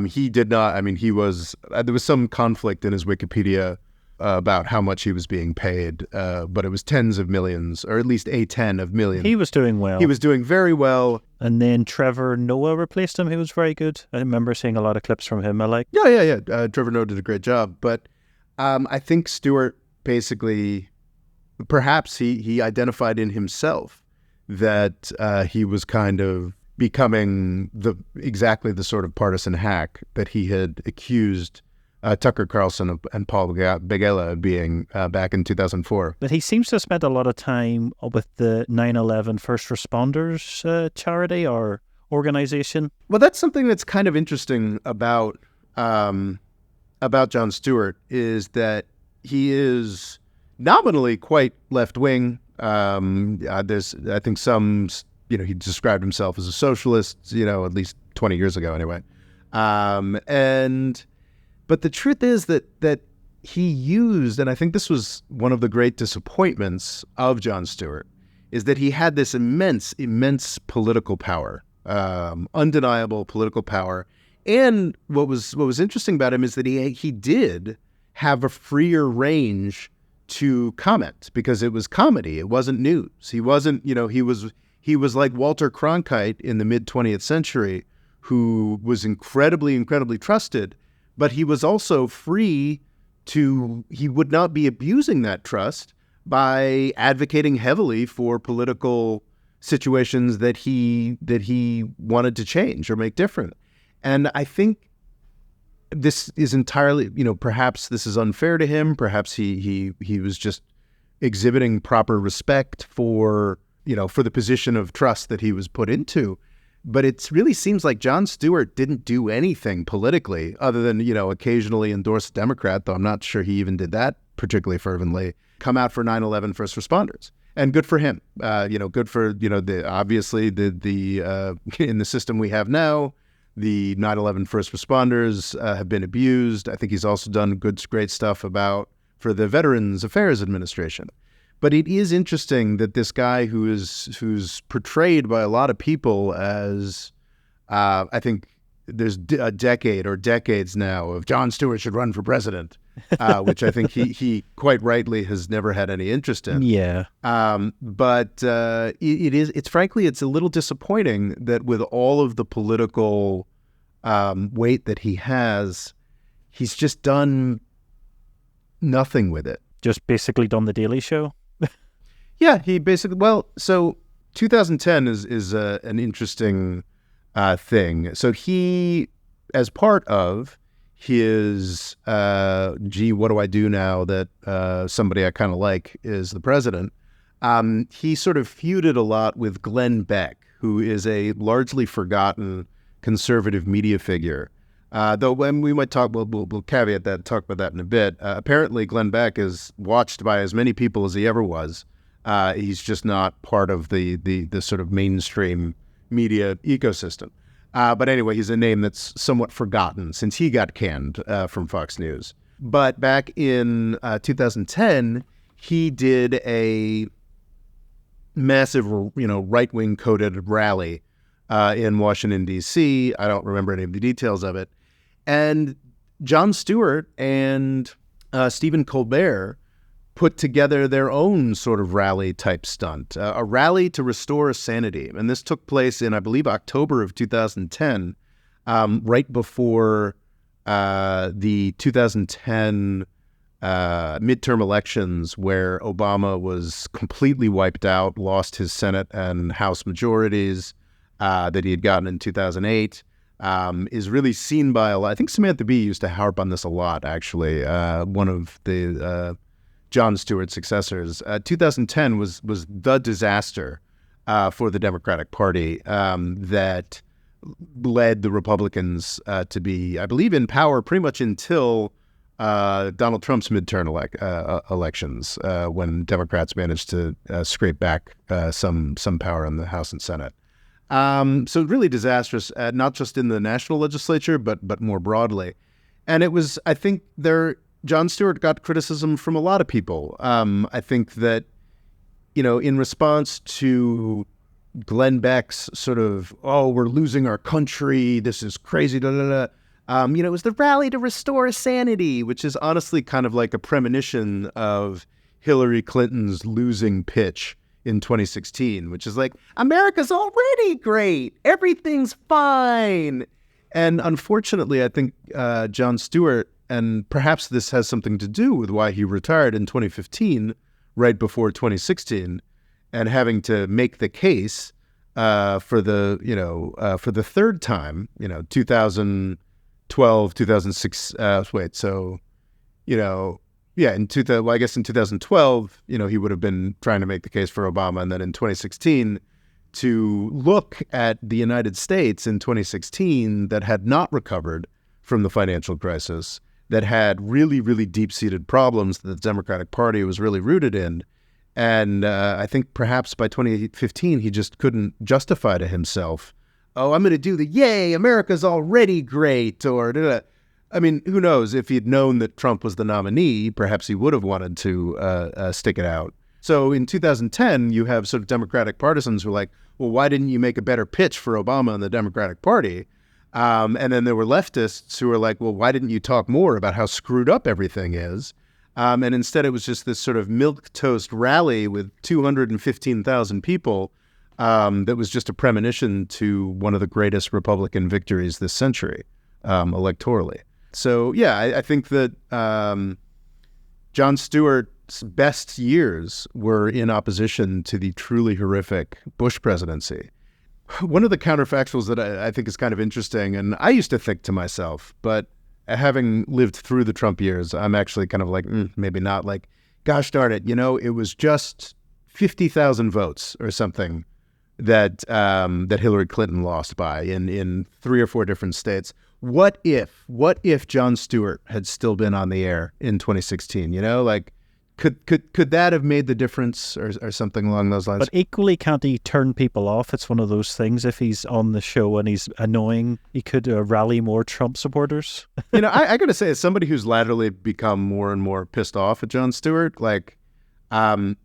He did not. I mean, there was some conflict in his Wikipedia about how much he was being paid, but it was tens of millions, or at least a 10 of millions. He was doing well. He was doing very well. And then Trevor Noah replaced him. He was very good. I remember seeing a lot of clips from him. Yeah. Trevor Noah did a great job. But I think Stewart basically... Perhaps he identified in himself that he was kind of becoming exactly the sort of partisan hack that he had accused Tucker Carlson and Paul Begala of being back in 2004. But he seems to have spent a lot of time with the 9/11 First Responders charity or organization. Well, that's something that's kind of interesting about Jon Stewart, is that he is nominally quite left-wing. There's, I think, some, he described himself as a socialist, at least 20 years ago anyway. But the truth is that he used, and I think this was one of the great disappointments of Jon Stewart, is that he had this immense political power, undeniable political power. And what was interesting about him is that he did have a freer range to comment, because it was comedy. It wasn't news. He wasn't, he was like Walter Cronkite in the mid 20th century, who was incredibly trusted, but he was also free he would not be abusing that trust by advocating heavily for political situations that he wanted to change or make different. And I think this is entirely, perhaps this is unfair to him. Perhaps he was just exhibiting proper respect for the position of trust that he was put into. But it really seems like Jon Stewart didn't do anything politically other than, occasionally endorse a Democrat, though I'm not sure he even did that particularly fervently, come out for 9/11 first responders. And good for him. Good for, obviously the in the system we have now, the 9/11 first responders have been abused. I think he's also done great stuff for the Veterans Affairs Administration. But it is interesting that this guy who's portrayed by a lot of people as I think there's a decade or decades now of Jon Stewart should run for president, which I think he quite rightly has never had any interest in. Yeah. But it's frankly, it's a little disappointing that with all of the political weight that he has, he's just done nothing with it. Just basically done the Daily Show? Yeah, he basically, so 2010 is an interesting thing. So he, as part of his, what do I do now that somebody I kind of like is the president, he sort of feuded a lot with Glenn Beck, who is a largely forgotten conservative media figure. Though when we might talk, we'll caveat that, talk about that in a bit. Apparently, Glenn Beck is watched by as many people as he ever was. He's just not part of the sort of mainstream media ecosystem. But anyway, he's a name that's somewhat forgotten since he got canned from Fox News. But back in 2010, he did a massive, right-wing coded rally in Washington, D.C. I don't remember any of the details of it. And Jon Stewart and Stephen Colbert put together their own sort of rally-type stunt, a rally to restore sanity. And this took place in, I believe, October of 2010, right before the 2010 midterm elections, where Obama was completely wiped out, lost his Senate and House majorities that he had gotten in 2008, is really seen by a lot. I think Samantha Bee used to harp on this a lot, actually, one of the Jon Stewart's successors. 2010 was the disaster for the Democratic Party that led the Republicans to be, I believe, in power pretty much until Donald Trump's midterm elections, when Democrats managed to scrape back some power in the House and Senate. So really disastrous, not just in the national legislature, but more broadly. And it was, I think, Jon Stewart got criticism from a lot of people. I think that, in response to Glenn Beck's sort of, we're losing our country, this is crazy, da, da, da. It was the rally to restore sanity, which is honestly kind of like a premonition of Hillary Clinton's losing pitch in 2016, which is like, America's already great, everything's fine. And unfortunately, I think Jon Stewart, and perhaps this has something to do with why he retired in 2015, right before 2016, and having to make the case for the third time, 2012, 2006. I guess in 2012, he would have been trying to make the case for Obama, and then in 2016, to look at the United States in 2016 that had not recovered from the financial crisis, that had really, really deep-seated problems that the Democratic Party was really rooted in. And I think perhaps by 2015, he just couldn't justify to himself, I'm going to do the, yay, America's already great, or, I mean, who knows? If he'd known that Trump was the nominee, perhaps he would have wanted to stick it out. So in 2010, you have sort of Democratic partisans who are like, well, why didn't you make a better pitch for Obama and the Democratic Party? And then there were leftists who were like, well, why didn't you talk more about how screwed up everything is? And instead, it was just this sort of milquetoast rally with 215,000 people that was just a premonition to one of the greatest Republican victories this century, electorally. So, yeah, I think that Jon Stewart's best years were in opposition to the truly horrific Bush presidency. One of the counterfactuals that I think is kind of interesting, and I used to think to myself, but having lived through the Trump years, I'm actually kind of like, maybe not, like, gosh darn it, it was just 50,000 votes or something that Hillary Clinton lost by in 3 or 4 different states. What if Jon Stewart had still been on the air in 2016? Could that have made the difference or something along those lines? But equally, can't he turn people off? It's one of those things. If he's on the show and he's annoying, he could rally more Trump supporters. I got to say, as somebody who's latterly become more and more pissed off at Jon Stewart,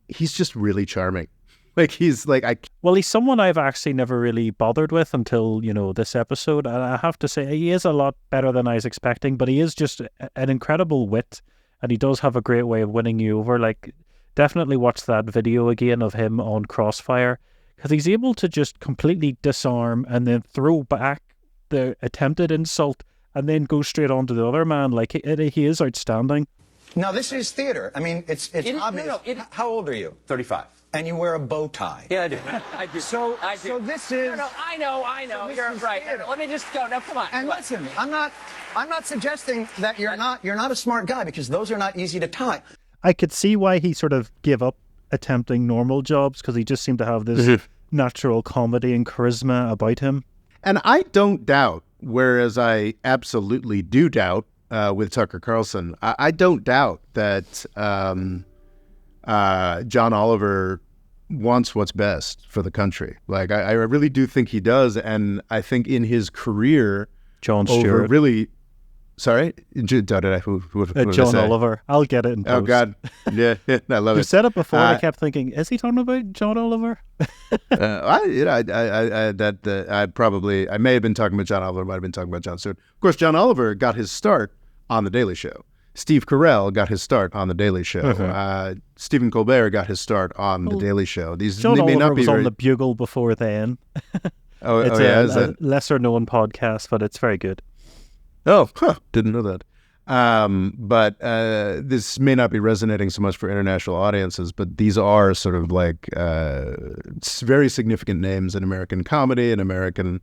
he's just really charming. Like he's like Well, he's someone I've actually never really bothered with until, this episode. And I have to say, he is a lot better than I was expecting, but he is just an incredible wit, and he does have a great way of winning you over. Like, definitely watch that video again of him on Crossfire, because he's able to just completely disarm and then throw back the attempted insult and then go straight on to the other man. Like, he is outstanding. Now, this is theater. I mean, it's obvious. How old are you? 35. And you wear a bow tie. Yeah, I do. I do. So this is... No, I know. You're right. Theater. Let me just go. No, come on. And listen, I'm not suggesting that you're not a smart guy, because those are not easy to tie. I could see why he sort of gave up attempting normal jobs, because he just seemed to have this natural comedy and charisma about him. And I don't doubt, whereas I absolutely do doubt with Tucker Carlson, I don't doubt that John Oliver wants what's best for the country. Like, I really do think he does. And I think in his career, Jon Stewart. Sorry? Who John Oliver. I'll get it in post. Oh, God. Yeah, I love it. You said it before. I kept thinking, is he talking about John Oliver? I may have been talking about John Oliver, might have been talking about Jon Stewart. Of course, John Oliver got his start on The Daily Show. Steve Carell got his start on The Daily Show. Stephen Colbert got his start on The Daily Show. John Oliver was on The Bugle before then. It's a lesser-known podcast, but it's very good. Oh, didn't know that. But this may not be resonating so much for international audiences, but these are sort of like very significant names in American comedy and American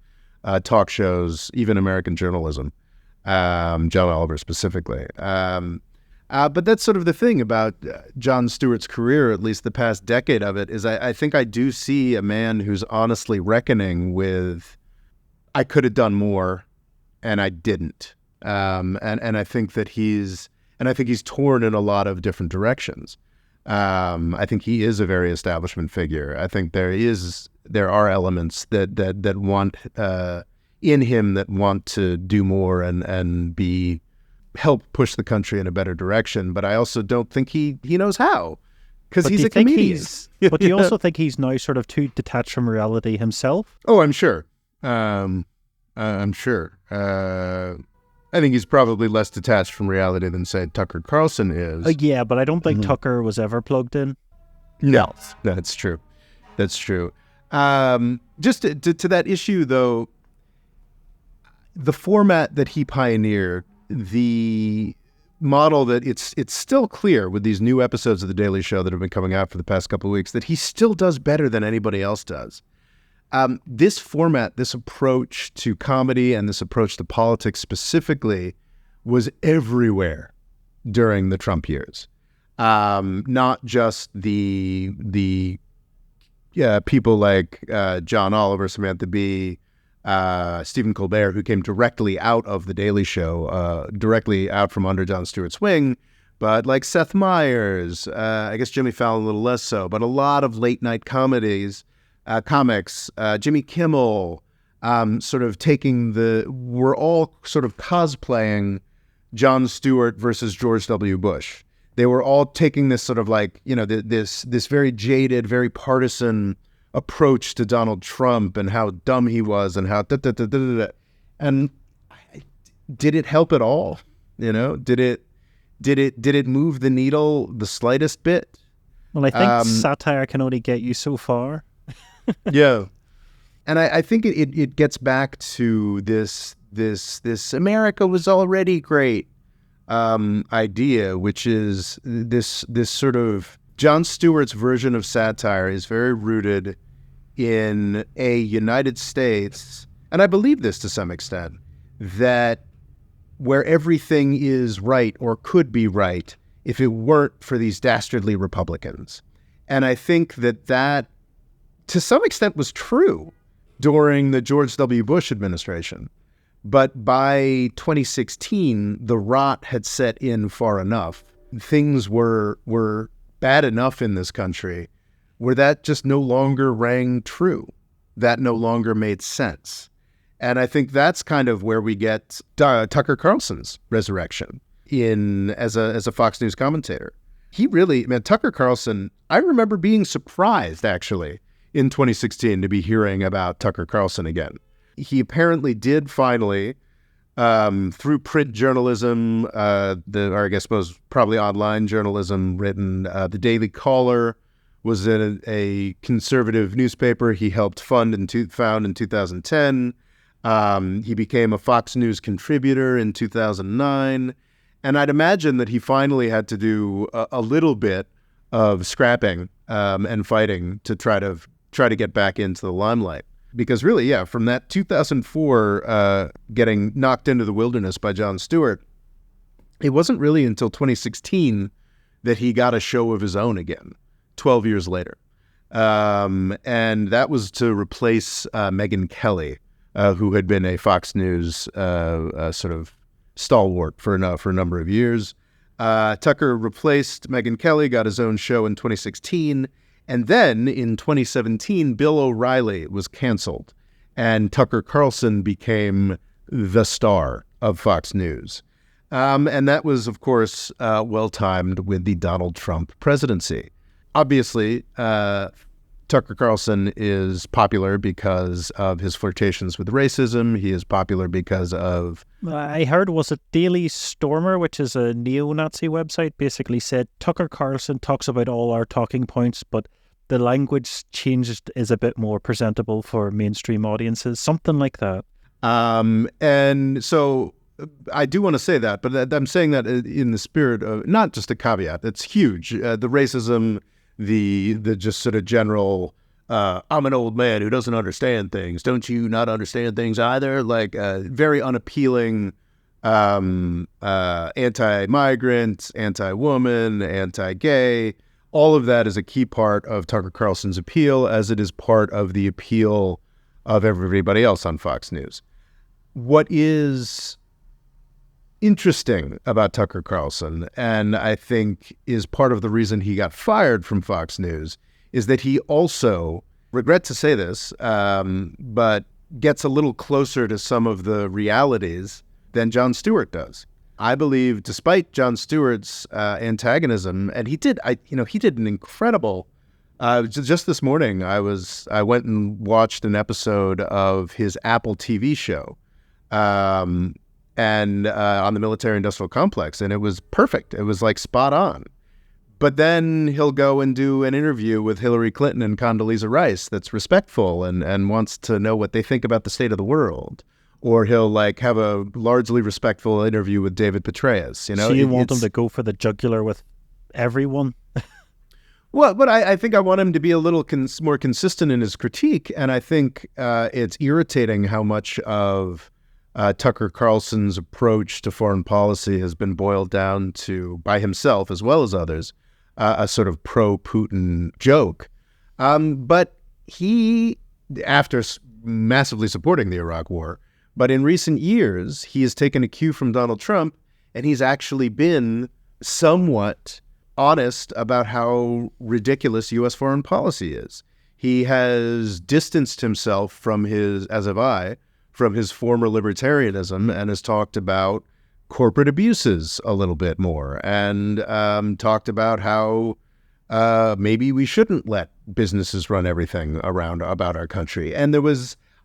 talk shows, even American journalism. John Oliver specifically. But that's sort of the thing about Jon Stewart's career, at least the past decade of it, is I think I do see a man who's honestly reckoning with, I could have done more, and I didn't. And I think that he's torn in a lot of different directions. I think he is a very establishment figure. I think there are elements that want in him that want to do more and help push the country in a better direction. But I also don't think he knows how, because he's a comedian. But do you also think he's now sort of too detached from reality himself? Oh, I'm sure. I'm sure. I think he's probably less detached from reality than, say, Tucker Carlson is. Yeah, but I don't think Tucker was ever plugged in. No, that's true. That's true. Just to that issue, though, the format that he pioneered, the model that it's still clear with these new episodes of The Daily Show that have been coming out for the past couple of weeks that he still does better than anybody else does. This format, this approach to comedy and this approach to politics specifically was everywhere during the Trump years. Not just the people like John Oliver, Samantha Bee, Stephen Colbert, who came directly out of The Daily Show, directly out from under Jon Stewart's wing, but like Seth Meyers, I guess Jimmy Fallon a little less so, but a lot of late night comics, Jimmy Kimmel, sort of we're all sort of cosplaying Jon Stewart versus George W. Bush. They were all taking this sort of like, this very jaded, very partisan approach to Donald Trump and how dumb he was and how and did it help at all? Did it move the needle the slightest bit? Well, I think satire can only get you so far. Yeah. And I think it gets back to this America was already great idea, which is this sort of Jon Stewart's version of satire is very rooted in a United States, and I believe this to some extent, that where everything is right or could be right if it weren't for these dastardly Republicans. And I think that to some extent was true during the George W. Bush administration. But by 2016, the rot had set in far enough. Things were bad enough in this country where that just no longer rang true. That no longer made sense. And I think that's kind of where we get Tucker Carlson's resurrection as a Fox News commentator. he really, man, Tucker Carlson, I remember being surprised, actually, in 2016 to be hearing about Tucker Carlson again. He apparently did finally, through print journalism, or I guess probably online journalism written, the Daily Caller was a conservative newspaper he helped found in 2010. He became a Fox News contributor in 2009. And I'd imagine that he finally had to do a little bit of scrapping and fighting to try to get back into the limelight. Because really, yeah, from that 2004 getting knocked into the wilderness by Jon Stewart, it wasn't really until 2016 that he got a show of his own again, 12 years later. And that was to replace Megyn Kelly, who had been a Fox News sort of stalwart for a number of years. Tucker replaced Megyn Kelly, got his own show in 2016. And then in 2017, Bill O'Reilly was canceled, and Tucker Carlson became the star of Fox News. And that was, of course, well-timed with the Donald Trump presidency. Obviously, Tucker Carlson is popular because of his flirtations with racism. He is popular because of... I heard, was it Daily Stormer, which is a neo-Nazi website, basically said Tucker Carlson talks about all our talking points, but the language changed is a bit more presentable for mainstream audiences, something like that. And so I do want to say that, but I'm saying that in the spirit of not just a caveat. It's huge. The racism, the just sort of general, I'm an old man who doesn't understand things. Don't you not understand things either? Like very unappealing, anti-migrant, anti-woman, anti-gay. All of that is a key part of Tucker Carlson's appeal, as it is part of the appeal of everybody else on Fox News. What is interesting about Tucker Carlson, and I think is part of the reason he got fired from Fox News, is that he also, regret to say this, but gets a little closer to some of the realities than Jon Stewart does. I believe, despite Jon Stewart's antagonism, and he did an incredible. Just this morning, I went and watched an episode of his Apple TV show, and on the military-industrial complex, and it was perfect. It was like spot on. But then he'll go and do an interview with Hillary Clinton and Condoleezza Rice that's respectful and wants to know what they think about the state of the world. Or he'll like have a largely respectful interview with David Petraeus. You know, so you want him to go for the jugular with everyone? Well, but I think I want him to be a little more consistent in his critique, and I think it's irritating how much of Tucker Carlson's approach to foreign policy has been boiled down to, by himself as well as others, a sort of pro-Putin joke. But he, after massively supporting the Iraq War, but in recent years, he has taken a cue from Donald Trump, and he's actually been somewhat honest about how ridiculous U.S. foreign policy is. He has distanced himself from his, as have I, from his former libertarianism, and has talked about corporate abuses a little bit more, and talked about how maybe we shouldn't let businesses run everything about our country. And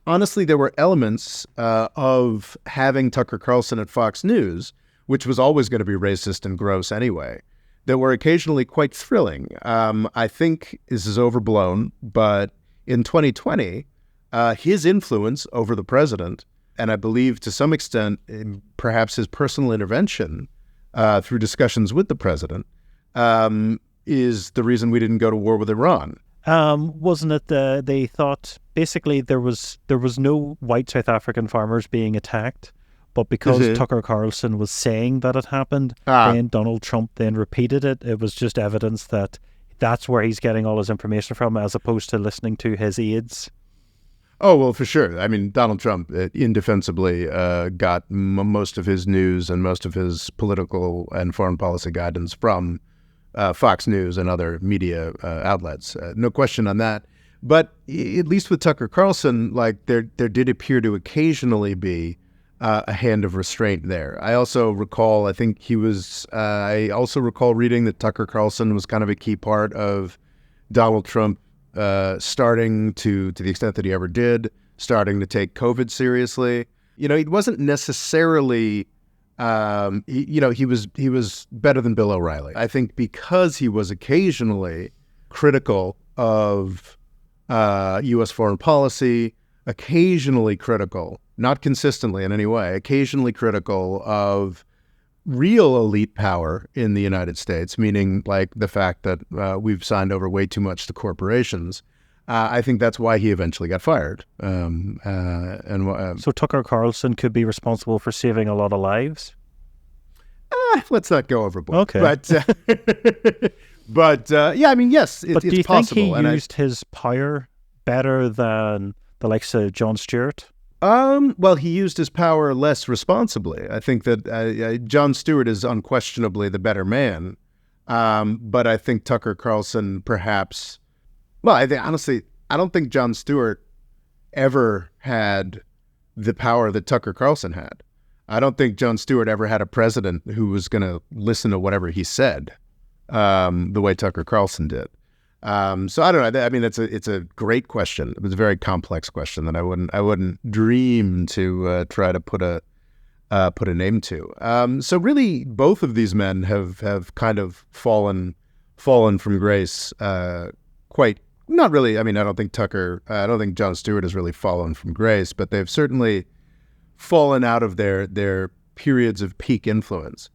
honestly, there were elements of having Tucker Carlson at Fox News, which was always going to be racist and gross anyway, that were occasionally quite thrilling. I think this is overblown, but in 2020, his influence over the president, and I believe to some extent, perhaps his personal intervention through discussions with the president, is the reason we didn't go to war with Iran. Wasn't it they thought basically there was no white South African farmers being attacked, but because Tucker Carlson was saying that it happened, then Donald Trump then repeated it. It was just evidence that that's where he's getting all his information from, as opposed to listening to his aides. Oh, well, for sure. I mean, Donald Trump indefensibly got most of his news and most of his political and foreign policy guidance from Fox News and other media outlets. No question on that. But at least with Tucker Carlson, like there did appear to occasionally be a hand of restraint there. I also recall, I also recall reading that Tucker Carlson was kind of a key part of Donald Trump starting to the extent that he ever did, starting to take COVID seriously. He wasn't necessarily, he was better than Bill O'Reilly. I think because he was occasionally critical of U.S. foreign policy, occasionally critical, not consistently in any way, occasionally critical of real elite power in the United States, meaning like the fact that we've signed over way too much to corporations. I think that's why he eventually got fired. So Tucker Carlson could be responsible for saving a lot of lives? Let's not go overboard. Okay. But yeah, I mean, yes, it's possible. But do you think he used his power better than the likes of Jon Stewart? Well, he used his power less responsibly. I think that Jon Stewart is unquestionably the better man. But I think Tucker Carlson perhaps... Well, honestly, I don't think Jon Stewart ever had the power that Tucker Carlson had. I don't think Jon Stewart ever had a president who was going to listen to whatever he said the way Tucker Carlson did. So I don't know. I mean, it's a great question. It was a very complex question that I wouldn't dream to try to put a name to. So really, both of these men have kind of fallen from grace. Quite not really. I mean, I don't think Jon Stewart has really fallen from grace, but they've certainly fallen out of their periods of peak influence.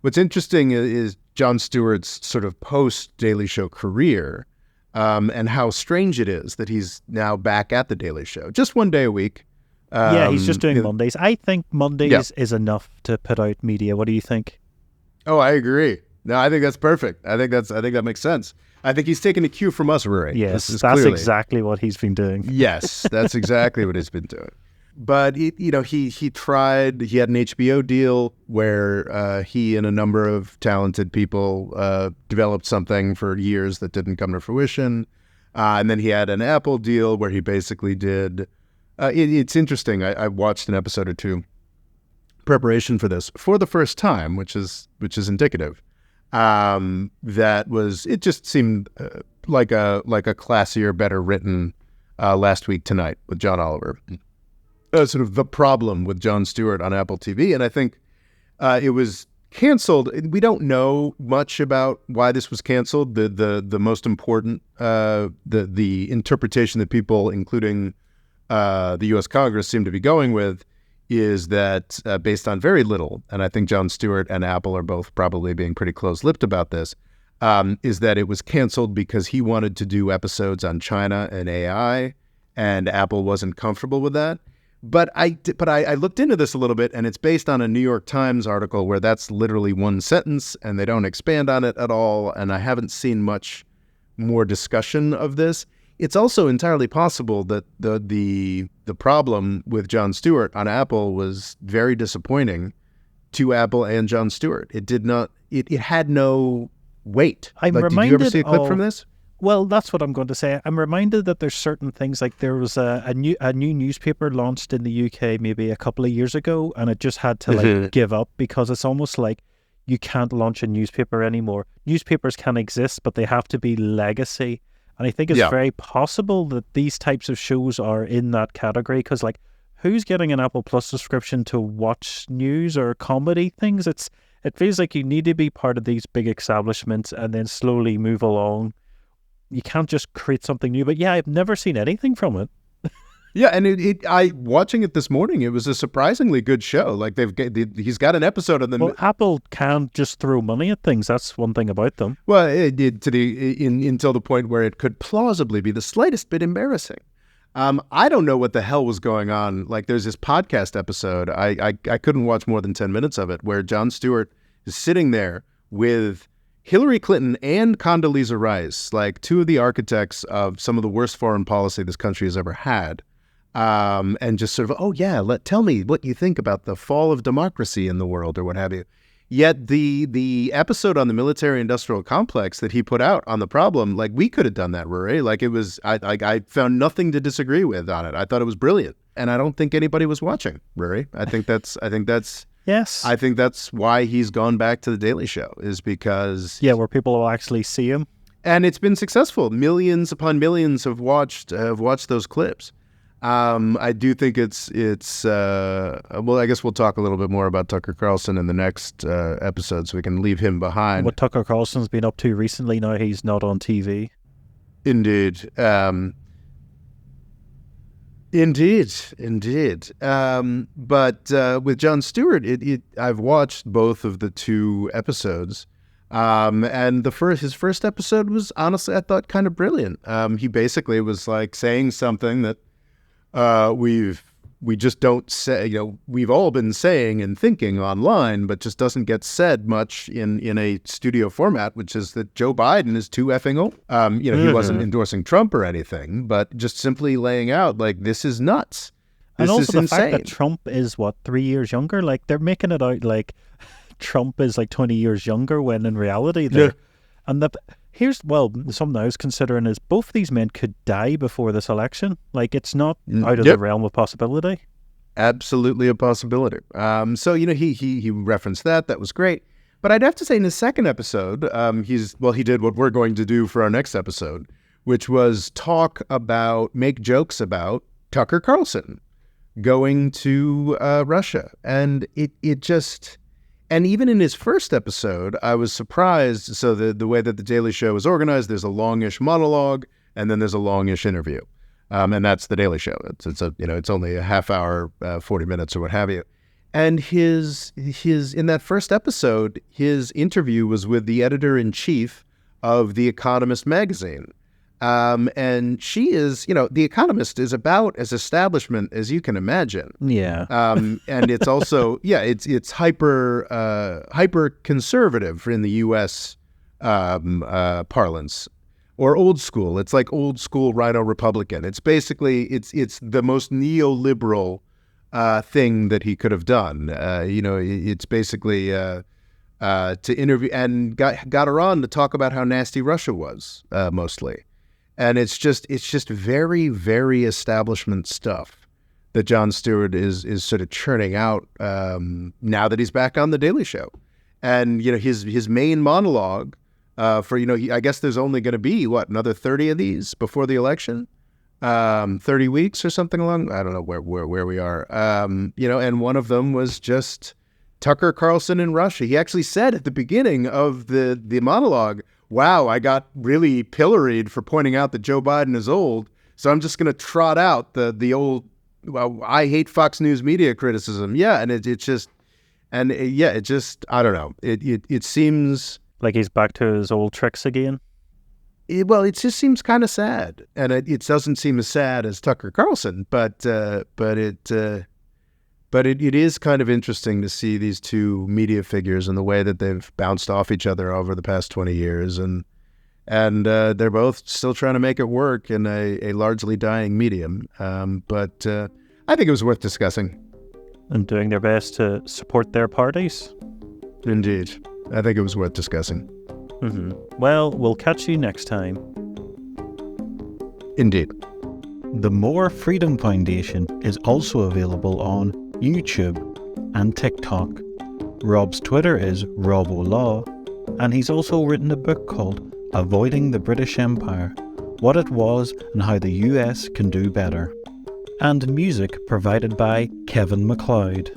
What's interesting is Jon Stewart's sort of post-Daily Show career, and how strange it is that he's now back at the Daily Show, just one day a week. Yeah, he's just doing Mondays. I think Mondays is enough to put out media. What do you think? Oh, I agree. No, I think that's perfect. I think that makes sense. I think he's taken a cue from us, Rory. Yes, that's exactly what he's been doing. Yes, that's exactly what he's been doing. But he tried. He had an HBO deal where he and a number of talented people developed something for years that didn't come to fruition, and then he had an Apple deal where he basically did. It's interesting. I watched an episode or two, preparation for this for the first time, which is indicative. It just seemed like a classier, better written Last Week Tonight with John Oliver. Sort of the problem with Jon Stewart on Apple TV. And I think it was canceled. We don't know much about why this was canceled. The most important, the interpretation that people, including the U.S. Congress, seem to be going with is that based on very little, and I think Jon Stewart and Apple are both probably being pretty close-lipped about this, is that it was canceled because he wanted to do episodes on China and AI, and Apple wasn't comfortable with that. But I looked into this a little bit, and it's based on a New York Times article where that's literally one sentence, and they don't expand on it at all, and I haven't seen much more discussion of this. It's also entirely possible that the problem with Jon Stewart on Apple was very disappointing to Apple and Jon Stewart. It did not. It had no weight. I'm reminded. Did you ever see a clip from this? Well, that's what I'm going to say. I'm reminded that there's certain things, like there was a new newspaper launched in the UK maybe a couple of years ago, and it just had to give up because it's almost like you can't launch a newspaper anymore. Newspapers can exist, but they have to be legacy. And I think it's very possible that these types of shows are in that category because, like, who's getting an Apple Plus subscription to watch news or comedy things? It feels like you need to be part of these big establishments and then slowly move along. You can't just create something new. But yeah, I've never seen anything from it. Yeah, and watching it this morning, it was a surprisingly good show. Like he's got an episode of them. Well, Apple can't just throw money at things. That's one thing about them. Well, it did until the point where it could plausibly be the slightest bit embarrassing. I don't know what the hell was going on. Like there's this podcast episode. I couldn't watch more than 10 minutes of it where Jon Stewart is sitting there with Hillary Clinton and Condoleezza Rice, like two of the architects of some of the worst foreign policy this country has ever had. And just sort of, tell me what you think about the fall of democracy in the world or what have you. Yet the episode on the military-industrial complex that he put out on the problem, like we could have done that, Rory. Like it was, I found nothing to disagree with on it. I thought it was brilliant. and I don't think anybody was watching, Rory. I think that's Yes. I think that's why he's gone back to the Daily Show, is because where people will actually see him. and it's been successful. Millions upon millions have watched those clips. I do think it's well, I guess we'll talk a little bit more about Tucker Carlson in the next episode, so we can leave him behind. What Tucker Carlson's been up to recently, now he's not on TV. Indeed. Indeed. But with Jon Stewart, I've watched both of the 2 episodes. And his first episode was, honestly, I thought, kind of brilliant. He basically was like saying something that we just don't say, we've all been saying and thinking online, but just doesn't get said much in a studio format, which is that Joe Biden is too effing old. He wasn't endorsing Trump or anything, but just simply laying out, like, this is nuts. This and also is the insane. fact that Trump is, 3 years younger? Like, they're making it out like Trump is like 20 years younger, when in reality they're... And something I was considering is both these men could die before this election. Like, it's not out of the realm of possibility. Absolutely a possibility. So, he referenced that. That was great. But I'd have to say in his second episode, he did what we're going to do for our next episode, which was make jokes about Tucker Carlson going to Russia. And it just... And even in his first episode, I was surprised. So the way that the Daily Show is organized, there's a longish monologue, and then there's a longish interview, and that's the Daily Show. It's only a half hour, 40 minutes or what have you. And his in that first episode, his interview was with the editor-in-chief of The Economist magazine. And she is, The Economist is about as establishment as you can imagine. Yeah. And it's also, it's hyper conservative in the U.S. Parlance, or old school. It's like old school Rhino Republican. It's basically, it's the most neoliberal thing that he could have done. It's basically to interview, and got her on to talk about how nasty Russia was, mostly. And it's just very, very establishment stuff that Jon Stewart is sort of churning out now that he's back on the Daily Show. And his main monologue I guess there's only going to be another 30 of these before the election, 30 weeks or something along. I don't know where we are. And one of them was just Tucker Carlson in Russia. He actually said at the beginning of the monologue, wow, I got really pilloried for pointing out that Joe Biden is old, so I'm just going to trot out the old, I hate Fox News media criticism. Yeah, and it just, I don't know. It seems... Like he's back to his old tricks again? It just seems kind of sad. And it doesn't seem as sad as Tucker Carlson, but it is kind of interesting to see these 2 media figures and the way that they've bounced off each other over the past 20 years. And they're both still trying to make it work in a largely dying medium. But I think it was worth discussing. And doing their best to support their parties. Indeed. I think it was worth discussing. Mm-hmm. Well, we'll catch you next time. Indeed. The More Freedom Foundation is also available on YouTube and TikTok. Rob's Twitter is RobOLaw, and he's also written a book called Avoiding the British Empire, What It Was and How the US Can Do Better. And music provided by Kevin MacLeod.